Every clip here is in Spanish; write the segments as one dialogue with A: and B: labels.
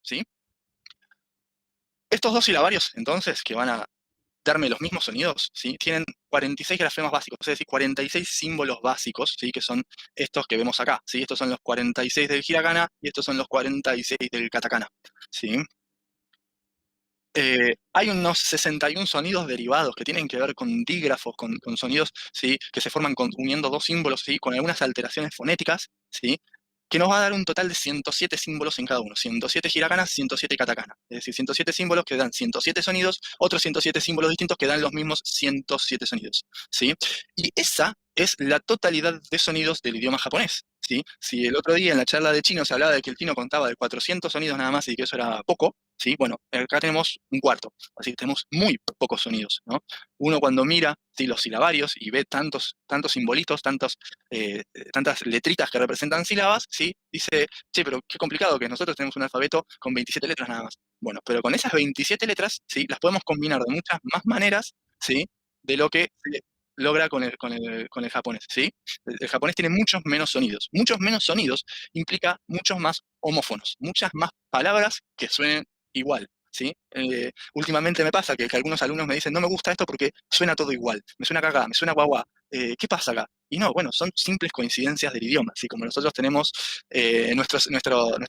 A: ¿sí? Estos dos silabarios, entonces, que van a darme los mismos sonidos, ¿sí? Tienen 46 grafemas básicos, es decir, 46 símbolos básicos, ¿sí? Que son estos que vemos acá, ¿sí? Estos son los 46 del hiragana y estos son los 46 del katakana, ¿sí? Hay unos 61 sonidos derivados que tienen que ver con dígrafos, con sonidos, ¿sí? Que se forman uniendo dos símbolos, ¿sí? Con algunas alteraciones fonéticas, ¿sí? Que nos va a dar un total de 107 símbolos en cada uno, 107 hiragana, 107 katakana. Es decir, 107 símbolos que dan 107 sonidos, otros 107 símbolos distintos que dan los mismos 107 sonidos, ¿sí? Y esa es la totalidad de sonidos del idioma japonés, ¿sí? Si el otro día en la charla de chino se hablaba de que el chino contaba de 400 sonidos nada más y que eso era poco, ¿sí? Bueno, acá tenemos un cuarto, así que tenemos muy pocos sonidos, ¿no? Uno cuando mira, ¿sí? Los silabarios y ve tantos simbolitos, tantas letritas que representan sílabas, ¿sí? Dice, che, pero qué complicado que nosotros tenemos un alfabeto con 27 letras nada más. Bueno, pero con esas 27 letras, ¿sí? Las podemos combinar de muchas más maneras, ¿sí? De lo que se logra con el japonés, ¿sí? El japonés tiene muchos menos sonidos. Muchos menos sonidos implica muchos más homófonos, muchas más palabras que suenen igual, ¿sí? Últimamente me pasa que algunos alumnos me dicen, no me gusta esto porque suena todo igual, me suena cagá, me suena guagua, ¿qué pasa acá? Y no, bueno, son simples coincidencias del idioma, así como nosotros tenemos nuestros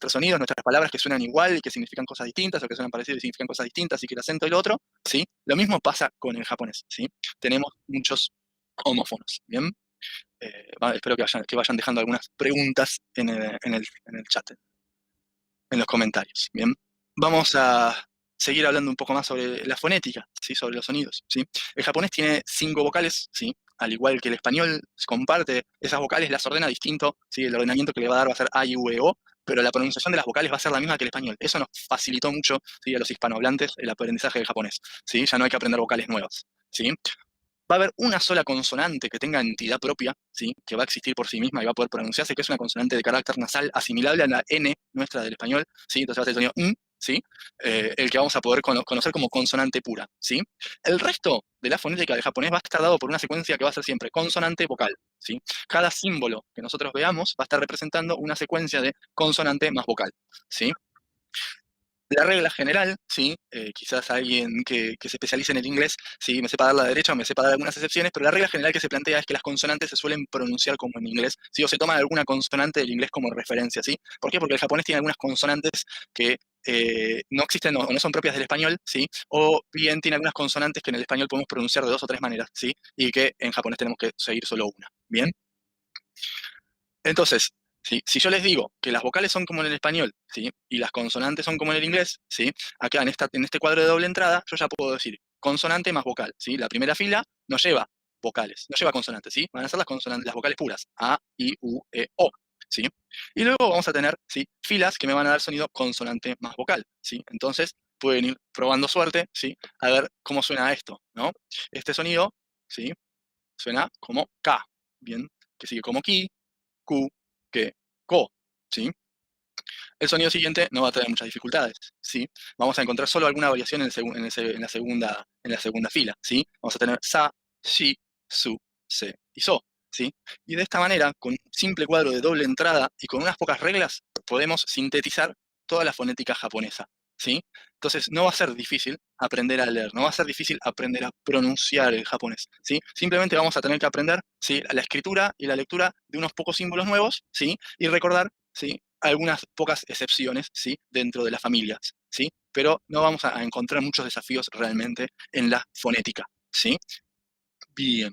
A: sonidos, nuestras palabras que suenan igual y que significan cosas distintas, o que suenan parecidas y significan cosas distintas, y que el acento y lo otro, ¿sí? Lo mismo pasa con el japonés, ¿sí? Tenemos muchos homófonos, ¿bien? Espero que vayan dejando algunas preguntas en el chat, en los comentarios, ¿bien? Vamos a seguir hablando un poco más sobre la fonética, ¿sí? Sobre los sonidos, ¿sí? El japonés tiene 5 vocales, ¿sí? Al igual que el español, comparte esas vocales, las ordena distinto, ¿sí? El ordenamiento que le va a dar va a ser A, I, U, E, O, pero la pronunciación de las vocales va a ser la misma que el español. Eso nos facilitó mucho, ¿sí? A los hispanohablantes el aprendizaje del japonés, ¿sí? Ya no hay que aprender vocales nuevas, ¿sí? Va a haber una sola consonante que tenga entidad propia, ¿sí? Que va a existir por sí misma y va a poder pronunciarse, que es una consonante de carácter nasal asimilable a la N nuestra del español, ¿sí? Entonces va a ser el sonido N, ¿sí? El que vamos a poder conocer como consonante pura, ¿sí? El resto de la fonética del japonés va a estar dado por una secuencia que va a ser siempre consonante-vocal, ¿sí? Cada símbolo que nosotros veamos va a estar representando una secuencia de consonante más vocal, ¿sí? La regla general, ¿sí? Quizás alguien que se especialice en el inglés, ¿sí? Me sepa dar la derecha o me sepa dar algunas excepciones, pero la regla general que se plantea es que las consonantes se suelen pronunciar como en inglés, ¿sí? O se toma alguna consonante del inglés como referencia, ¿sí? ¿Por qué? Porque el japonés tiene algunas consonantes que no existen o no son propias del español, ¿sí? O bien tiene algunas consonantes que en el español podemos pronunciar de 2 o 3 maneras, ¿sí? Y que en japonés tenemos que seguir solo una, ¿bien? Entonces, ¿sí? Si yo les digo que las vocales son como en el español, ¿sí? Y las consonantes son como en el inglés, ¿sí? Acá en este cuadro de doble entrada, yo ya puedo decir consonante más vocal, ¿sí? La primera fila no lleva vocales, no lleva consonantes, ¿sí? Van a ser las consonantes, las vocales puras, A, I, U, E, O, ¿sí? Y luego vamos a tener, ¿sí? Filas que me van a dar sonido consonante más vocal, ¿sí? Entonces, pueden ir probando suerte, ¿sí? A ver cómo suena esto, ¿no? Este sonido, ¿sí? Suena como K, ¿bien? Que sigue como Ki, Q, que, Ko, ¿sí? El sonido siguiente no va a tener muchas dificultades, ¿sí? Vamos a encontrar solo alguna variación en la segunda fila, ¿sí? Vamos a tener Sa, Shi, Su, Se y So, ¿sí? Y de esta manera, con un simple cuadro de doble entrada y con unas pocas reglas, podemos sintetizar toda la fonética japonesa, ¿sí? Entonces, no va a ser difícil aprender a leer, no va a ser difícil aprender a pronunciar el japonés, ¿sí? Simplemente vamos a tener que aprender, ¿sí? La escritura y la lectura de unos pocos símbolos nuevos, ¿sí? Y recordar, ¿sí? Algunas pocas excepciones, ¿sí? Dentro de las familias, ¿sí? Pero no vamos a encontrar muchos desafíos realmente en la fonética, ¿sí? Bien.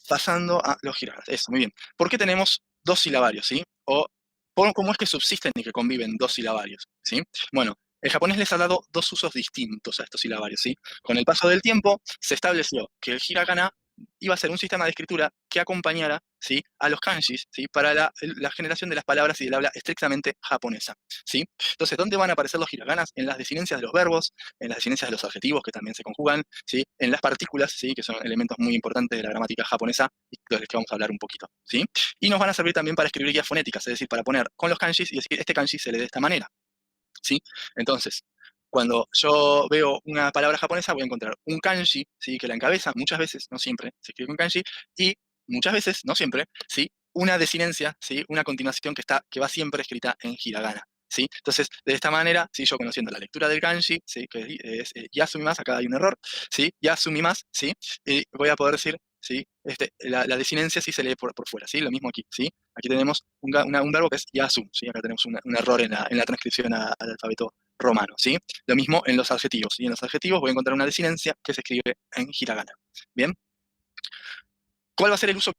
A: Pasando a los hiraganas. Eso, muy bien. ¿Por qué tenemos dos silabarios, sí? O cómo es que subsisten y que conviven dos silabarios, ¿sí? Bueno, el japonés les ha dado dos usos distintos a estos silabarios, ¿sí? Con el paso del tiempo se estableció que el hiragana iba a ser un sistema de escritura que acompañara, ¿sí? A los kanjis, ¿sí? Para la generación de las palabras y del habla estrictamente japonesa, ¿sí? Entonces, ¿dónde van a aparecer los hiraganas? En las desinencias de los verbos, en las desinencias de los adjetivos que también se conjugan, ¿sí? En las partículas, ¿sí? Que son elementos muy importantes de la gramática japonesa y de los que vamos a hablar un poquito, ¿sí? Y nos van a servir también para escribir guías fonéticas, es decir, para poner con los kanjis y decir, este kanji se lee de esta manera, ¿sí? Entonces, cuando yo veo una palabra japonesa, voy a encontrar un kanji, ¿sí? Que la encabeza, muchas veces, no siempre, se escribe con kanji, y muchas veces, no siempre, ¿sí? Una desinencia, ¿sí? Una continuación que va siempre escrita en hiragana, ¿sí? Entonces, de esta manera, ¿sí? Yo conociendo la lectura del kanji, ¿sí? Que es yasumimasu, acá hay un error, ¿sí? Yasumimasu, ¿sí? Y voy a poder decir, ¿sí? La desinencia sí se lee por fuera, ¿sí? Lo mismo aquí, ¿sí? Aquí tenemos un verbo que es yasu, ¿sí? Acá tenemos un error en la transcripción al alfabeto romano, ¿sí? Lo mismo en los adjetivos, y en los adjetivos voy a encontrar una desinencia que se escribe en hiragana, ¿bien? ¿Cuál va a ser el uso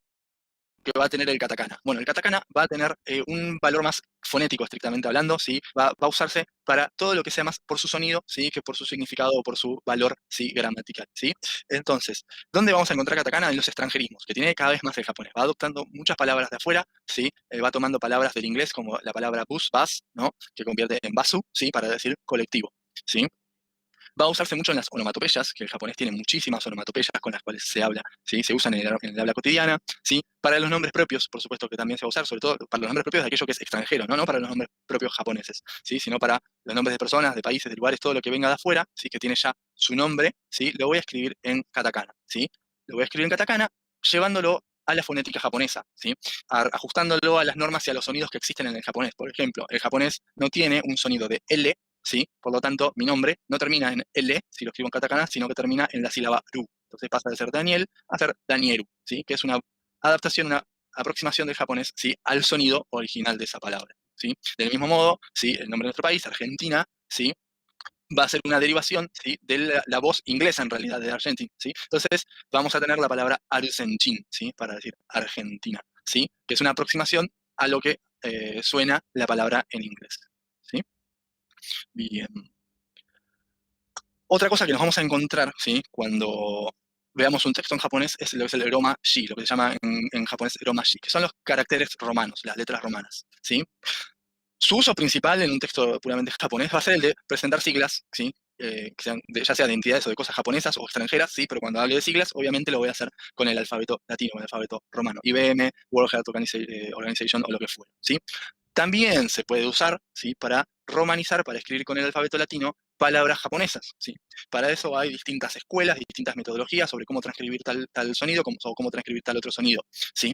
A: que va a tener el katakana? Bueno, el katakana va a tener un valor más fonético, estrictamente hablando, ¿sí? Va a usarse para todo lo que sea más por su sonido, ¿sí? Que por su significado o por su valor, ¿sí? Gramatical, ¿sí? Entonces, ¿dónde vamos a encontrar katakana? En los extranjerismos, que tiene cada vez más el japonés. Va adoptando muchas palabras de afuera, ¿sí? Va tomando palabras del inglés, como la palabra bus, ¿no? Que convierte en basu, ¿sí? Para decir colectivo, ¿sí? Va a usarse mucho en las onomatopeyas, que el japonés tiene muchísimas onomatopeyas con las cuales se habla, ¿sí? Se usan en el habla cotidiana, ¿sí? Para los nombres propios, por supuesto que también se va a usar, sobre todo para los nombres propios de aquello que es extranjero, ¿no? No para los nombres propios japoneses, ¿sí? Sino para los nombres de personas, de países, de lugares, todo lo que venga de afuera, ¿sí? Que tiene ya su nombre, ¿sí? Lo voy a escribir en katakana, ¿sí? Lo voy a escribir en katakana llevándolo a la fonética japonesa, ¿sí? Ajustándolo a las normas y a los sonidos que existen en el japonés. Por ejemplo, el japonés no tiene un sonido de L, ¿sí? Por lo tanto, mi nombre no termina en L, si lo escribo en katakana, sino que termina en la sílaba ru. Entonces pasa de ser Daniel a ser Danieru, ¿sí? Que es una adaptación, una aproximación del japonés, ¿sí? Al sonido original de esa palabra, ¿sí? Del mismo modo, ¿sí? El nombre de nuestro país, Argentina, ¿sí? Va a ser una derivación, ¿sí? De la voz inglesa, en realidad, de Argentina, ¿sí? Entonces, vamos a tener la palabra Argentin, ¿sí? Para decir Argentina, ¿sí? Que es una aproximación a lo que suena la palabra en inglés, ¿sí? Bien. Otra cosa que nos vamos a encontrar, ¿sí? Cuando veamos un texto en japonés es lo que es el romaji, lo que se llama en japonés romaji, que son los caracteres romanos, las letras romanas, ¿sí? Su uso principal en un texto puramente japonés va a ser el de presentar siglas, ¿sí? Que sean ya sea de entidades o de cosas japonesas o extranjeras, ¿sí? Pero cuando hable de siglas, obviamente lo voy a hacer con el alfabeto latino, con el alfabeto romano, IBM, World Health Organization o lo que fuera, ¿sí? También se puede usar, ¿sí? Para romanizar, para escribir con el alfabeto latino, palabras japonesas, ¿sí? Para eso hay distintas escuelas, distintas metodologías sobre cómo transcribir tal sonido o cómo transcribir tal otro sonido, ¿sí?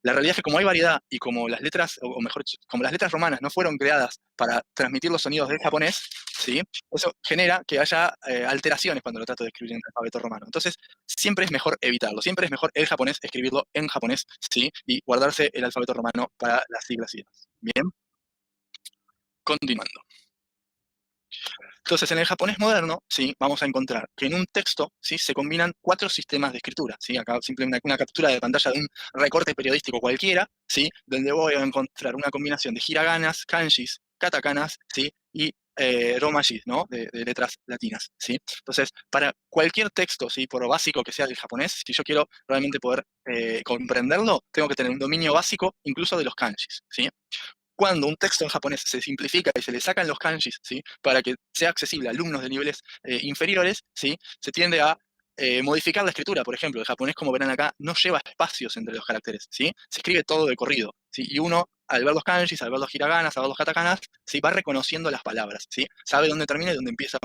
A: La realidad es que como hay variedad y como las letras, o mejor dicho, como las letras romanas no fueron creadas para transmitir los sonidos del japonés, ¿sí? Eso genera que haya alteraciones cuando lo trato de escribir en el alfabeto romano. Entonces, siempre es mejor evitarlo, siempre es mejor el japonés escribirlo en japonés, ¿sí? Y guardarse el alfabeto romano para las siglas y demás. Bien, continuando. Entonces, en el japonés moderno, ¿sí? Vamos a encontrar que en un texto, ¿sí? Se combinan 4 sistemas de escritura, ¿sí? Acá simplemente una captura de pantalla de un recorte periodístico cualquiera, ¿sí? Donde voy a encontrar una combinación de hiraganas, kanjis, katakanas, ¿sí? Y romajis, ¿no? De letras latinas, ¿sí? Entonces, para cualquier texto, ¿sí? Por básico que sea del japonés, si yo quiero realmente poder comprenderlo, tengo que tener un dominio básico incluso de los kanjis, ¿sí? Cuando un texto en japonés se simplifica y se le sacan los kanjis, ¿sí? Para que sea accesible a alumnos de niveles inferiores, ¿sí? Se tiende a modificar la escritura. Por ejemplo, el japonés, como verán acá, no lleva espacios entre los caracteres, ¿sí? Se escribe todo de corrido, ¿sí? Y uno, al ver los kanjis, al ver los hiraganas, al ver los katakanas, ¿sí? Va reconociendo las palabras, ¿sí? Sabe dónde termina y dónde empieza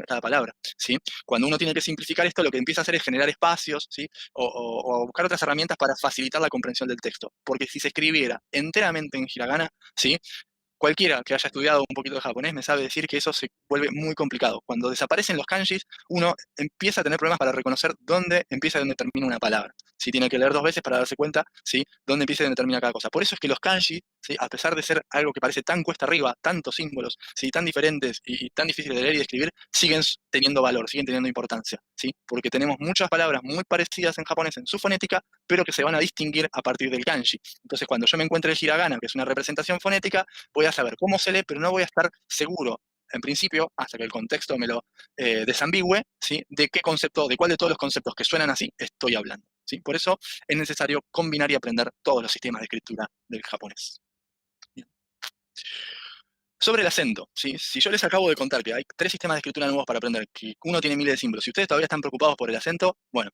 A: cada palabra, ¿sí? Cuando uno tiene que simplificar esto, lo que empieza a hacer es generar espacios, ¿sí? O buscar otras herramientas para facilitar la comprensión del texto. Porque si se escribiera enteramente en hiragana, ¿sí? Cualquiera que haya estudiado un poquito de japonés me sabe decir que eso se vuelve muy complicado. Cuando desaparecen los kanjis, uno empieza a tener problemas para reconocer dónde empieza y dónde termina una palabra. ¿Sí? Tiene que leer 2 veces para darse cuenta, ¿sí? Dónde empieza y dónde termina cada cosa. Por eso es que los kanji, ¿sí? A pesar de ser algo que parece tan cuesta arriba, tantos símbolos, ¿sí? Tan diferentes y tan difíciles de leer y de escribir, siguen teniendo valor, siguen teniendo importancia, ¿sí? Porque tenemos muchas palabras muy parecidas en japonés en su fonética, pero que se van a distinguir a partir del kanji. Entonces, cuando yo me encuentre el hiragana, que es una representación fonética, voy a saber cómo se lee, pero no voy a estar seguro, en principio, hasta que el contexto me lo desambigüe, ¿sí? De qué concepto, de cuál de todos los conceptos que suenan así estoy hablando, ¿sí? Por eso es necesario combinar y aprender todos los sistemas de escritura del japonés. Bien. Sobre el acento, ¿sí? Si yo les acabo de contar que hay 3 sistemas de escritura nuevos para aprender, que uno tiene miles de símbolos, si ustedes todavía están preocupados por el acento, bueno,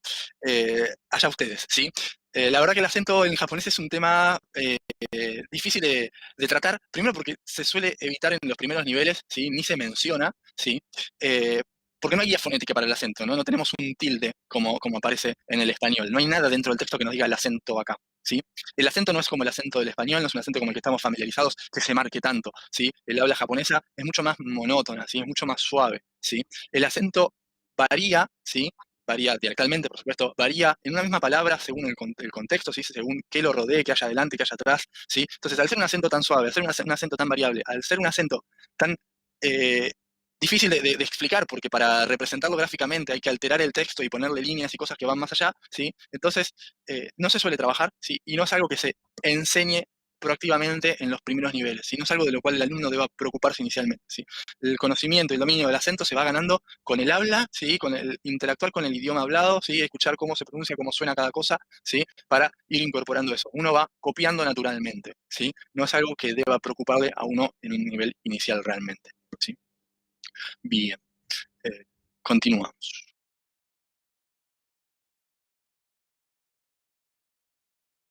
A: allá ustedes, ¿sí? La verdad que el acento en japonés es un tema difícil de tratar, primero porque se suele evitar en los primeros niveles, ¿sí? Ni se menciona, ¿sí? porque no hay guía fonética para el acento, ¿no? No tenemos un tilde como aparece en el español. No hay nada dentro del texto que nos diga el acento acá, ¿sí? El acento no es como el acento del español, no es un acento como el que estamos familiarizados, que se marque tanto, ¿sí? El habla japonesa es mucho más monótona, ¿sí? Es mucho más suave, ¿sí? El acento varía, ¿sí? Varía dialectalmente, por supuesto, varía en una misma palabra según el contexto, ¿sí? Según qué lo rodee, qué haya adelante, qué haya atrás, ¿sí? Entonces, al ser un acento tan suave, al ser un acento tan variable, al ser un acento tan eh, difícil de explicar, porque para representarlo gráficamente hay que alterar el texto y ponerle líneas y cosas que van más allá, ¿sí? Entonces, no se suele trabajar, ¿sí? Y no es algo que se enseñe proactivamente en los primeros niveles, ¿sí? No es algo de lo cual el alumno deba preocuparse inicialmente, ¿sí? El conocimiento y el dominio del acento se va ganando con el habla, ¿sí? Con el interactuar con el idioma hablado, ¿sí? Escuchar cómo se pronuncia, cómo suena cada cosa, ¿sí? Para ir incorporando eso. Uno va copiando naturalmente, ¿sí? No es algo que deba preocuparle a uno en un nivel inicial realmente, ¿sí? Bien, continuamos.